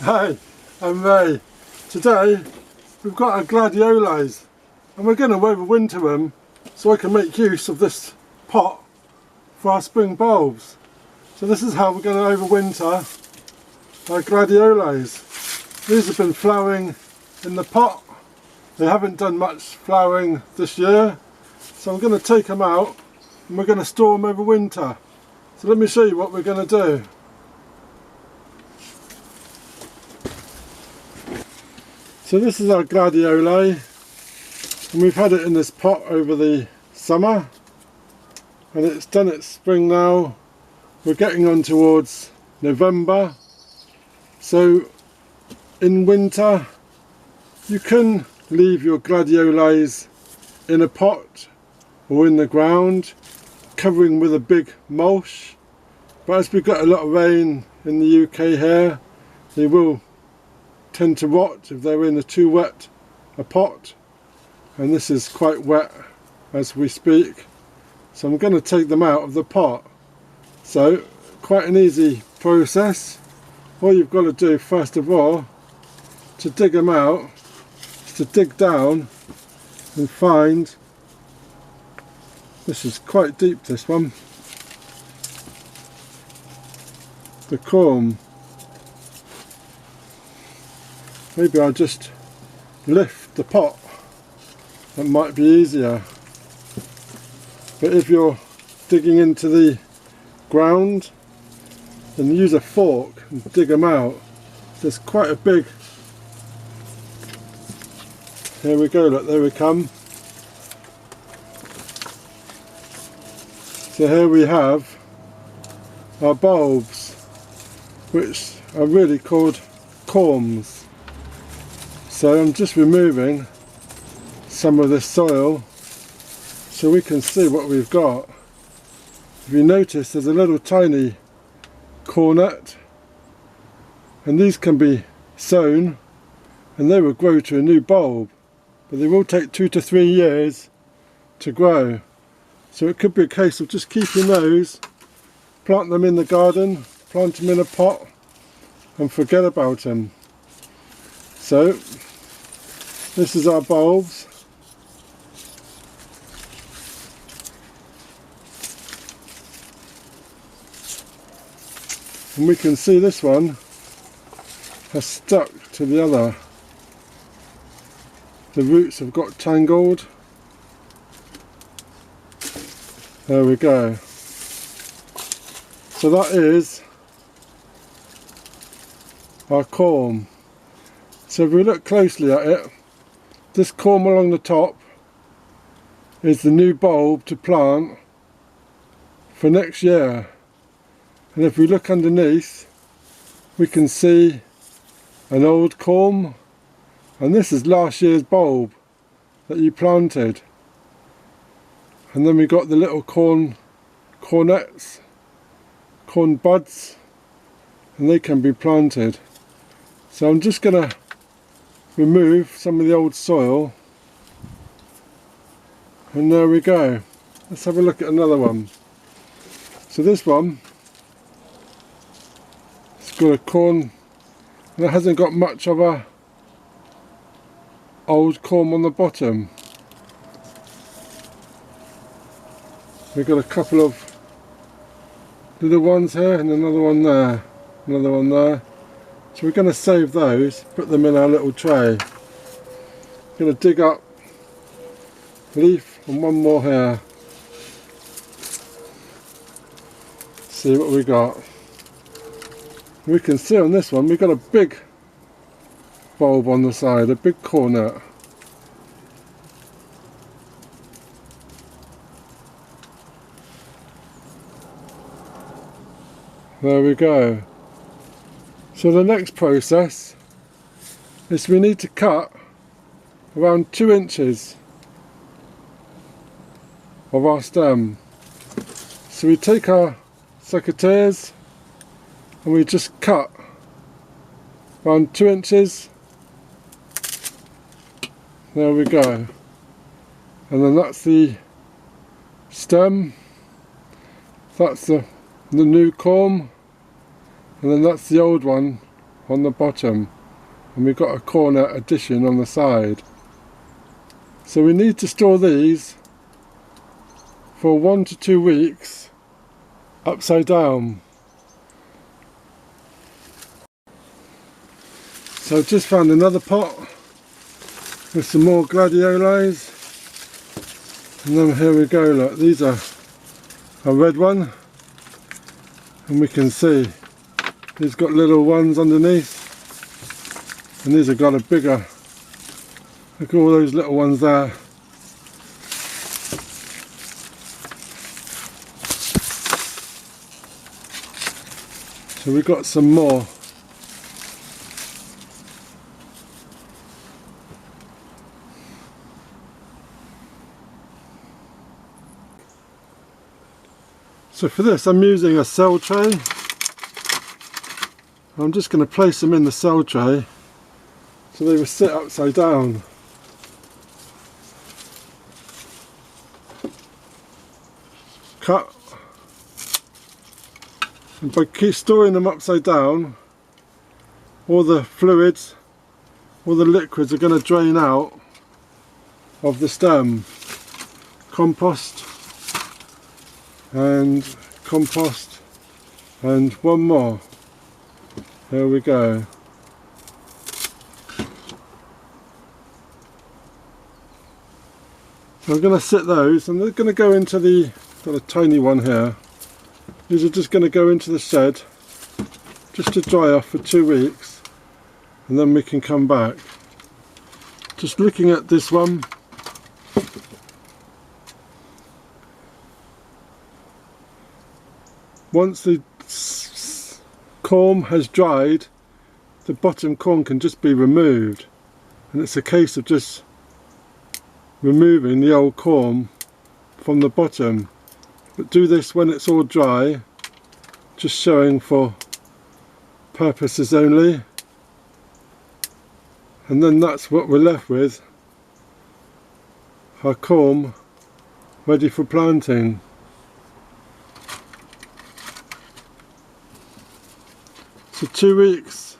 Hi, I'm Ray. Today we've got our Gladiolus and we're going to overwinter them so I can make use of this pot for our spring bulbs. So this is how we're going to overwinter our Gladiolus. These have been flowering in the pot. They haven't done much flowering this year, so I'm going to take them out and we're going to store them over winter. So let me show you what we're going to do. So this is our gladioli, and we've had it in this pot over the summer and it's done its spring now. We're getting on towards November, so in winter you can leave your gladiolis in a pot or in the ground, covering with a big mulch, but as we've got a lot of rain in the UK here, they will tend to rot if they're in a too wet a pot, and this is quite wet as we speak, so I'm going to take them out of the pot. So quite an easy process. All you've got to do first of all to dig them out is to dig down and find, this is quite deep, this one, the corm. Maybe I'll just lift the pot, that might be easier. But if you're digging into the ground, then use a fork and dig them out. There's quite a big, here we go, look, there we come. So here we have our bulbs, which are really called corms. So I'm just removing some of this soil so we can see what we've got. If you notice, there's a little tiny cornet, and these can be sown and they will grow to a new bulb, but they will take 2 to 3 years to grow. So it could be a case of just keeping those, plant them in the garden, plant them in a pot and forget about them. So this is our bulbs. And we can see this one has stuck to the other. The roots have got tangled. There we go. So that is our corm. So if we look closely at it, this corm along the top is the new bulb to plant for next year. And if we look underneath, we can see an old corm, and this is last year's bulb that you planted. And then we got the little cornets, corn buds, and they can be planted. So I'm just going to remove some of the old soil, and there we go. Let's have a look at another one. So this one, it's got a corn, and it hasn't got much of a old corm on the bottom. We've got a couple of little ones here and another one there, another one there. So we're going to save those, put them in our little tray. I'm going to dig up a leaf and one more here. See what we got. We can see on this one we've got a big bulb on the side, a big cornet. There we go. So the next process is we need to cut around 2 inches of our stem. So we take our secateurs and we just cut around 2 inches. There we go. And then that's the stem, that's the new corm, and then that's the old one on the bottom, and we've got a corner addition on the side. So we need to store these for 1 to 2 weeks upside down. So I've just found another pot with some more gladiolis, and then here we go. Look, these are a red one, and we can see these got little ones underneath, and these have got a bigger. Look at all those little ones there. So we've got some more. So for this I'm using a cell tray. I'm just going to place them in the cell tray so they will sit upside down. Cut. And by storing them upside down, all the fluids, all the liquids are going to drain out of the stem. Compost and compost and one more. There we go. So I'm going to sit those, and they're going to go into the, got a tiny one here. These are just going to go into the shed just to dry off for 2 weeks, and then we can come back. Just looking at this one, once the corm has dried, the bottom corm can just be removed, and it's a case of just removing the old corm from the bottom. But do this when it's all dry, just showing for purposes only, and then that's what we're left with, our corm ready for planting. So 2 weeks,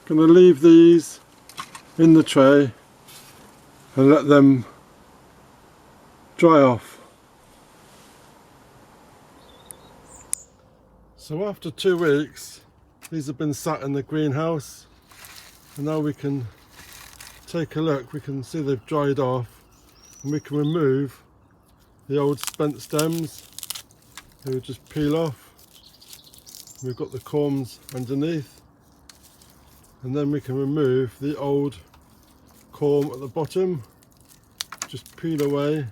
going to leave these in the tray and let them dry off. So after 2 weeks, these have been sat in the greenhouse, and now we can take a look. We can see they've dried off, and we can remove the old spent stems. They will just peel off. We've got the corms underneath, and then we can remove the old corm at the bottom. Just peel away,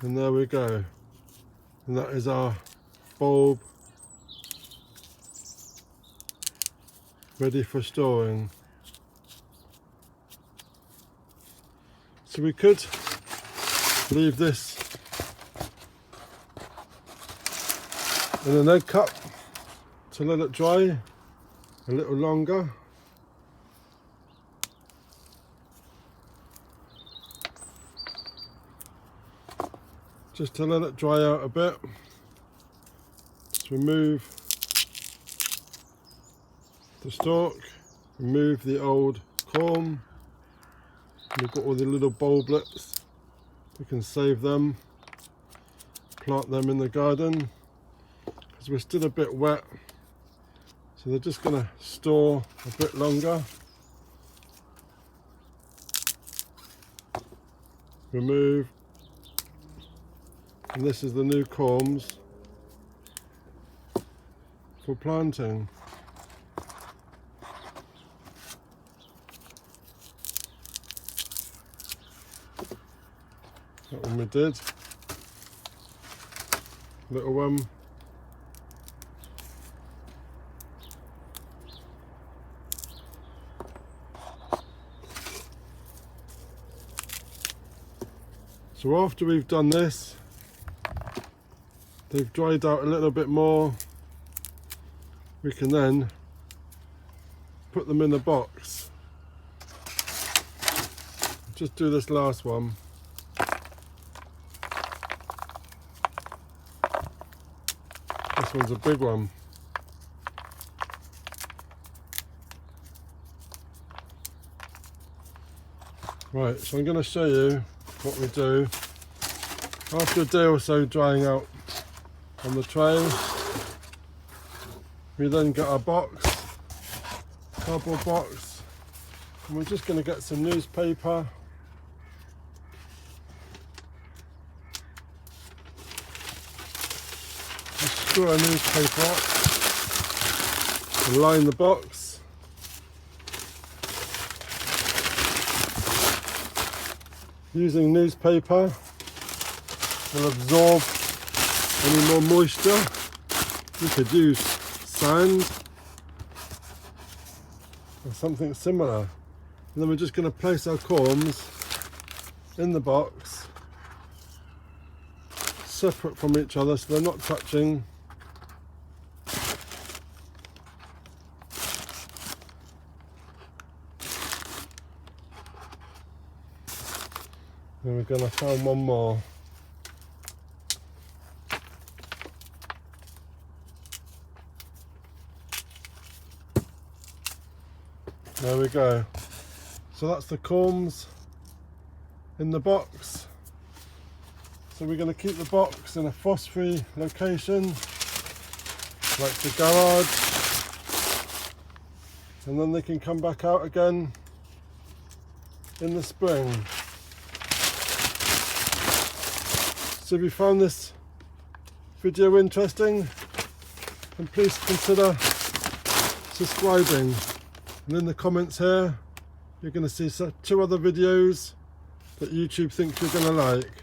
and there we go. And that is our bulb ready for storing. So we could leave this in an egg cup to let it dry a little longer. Just to let it dry out a bit. Just remove the stalk, remove the old corm. We've got all the little bulblets. We can save them, plant them in the garden, because we're still a bit wet, so they're just going to store a bit longer. Remove, and this is the new corms for planting. That one we did, little one. So after we've done this, they've dried out a little bit more, we can then put them in a box. Just do this last one. Just this one's a big one. Right, so I'm going to show you what we do. After a day or so drying out on the tray, we then get our box, cardboard box, and we're just going to get some newspaper. Just screw our newspaper up and line the box. Using newspaper will absorb any more moisture. You could use sand or something similar. And then we're just going to place our corms in the box, separate from each other so they're not touching. And we're going to find one more. There we go. So that's the corms in the box. So we're going to keep the box in a frost-free location, like the garage, and then they can come back out again in the spring. So if you found this video interesting, then please consider subscribing. And in the comments here, you're going to see 2 other videos that YouTube thinks you're going to like.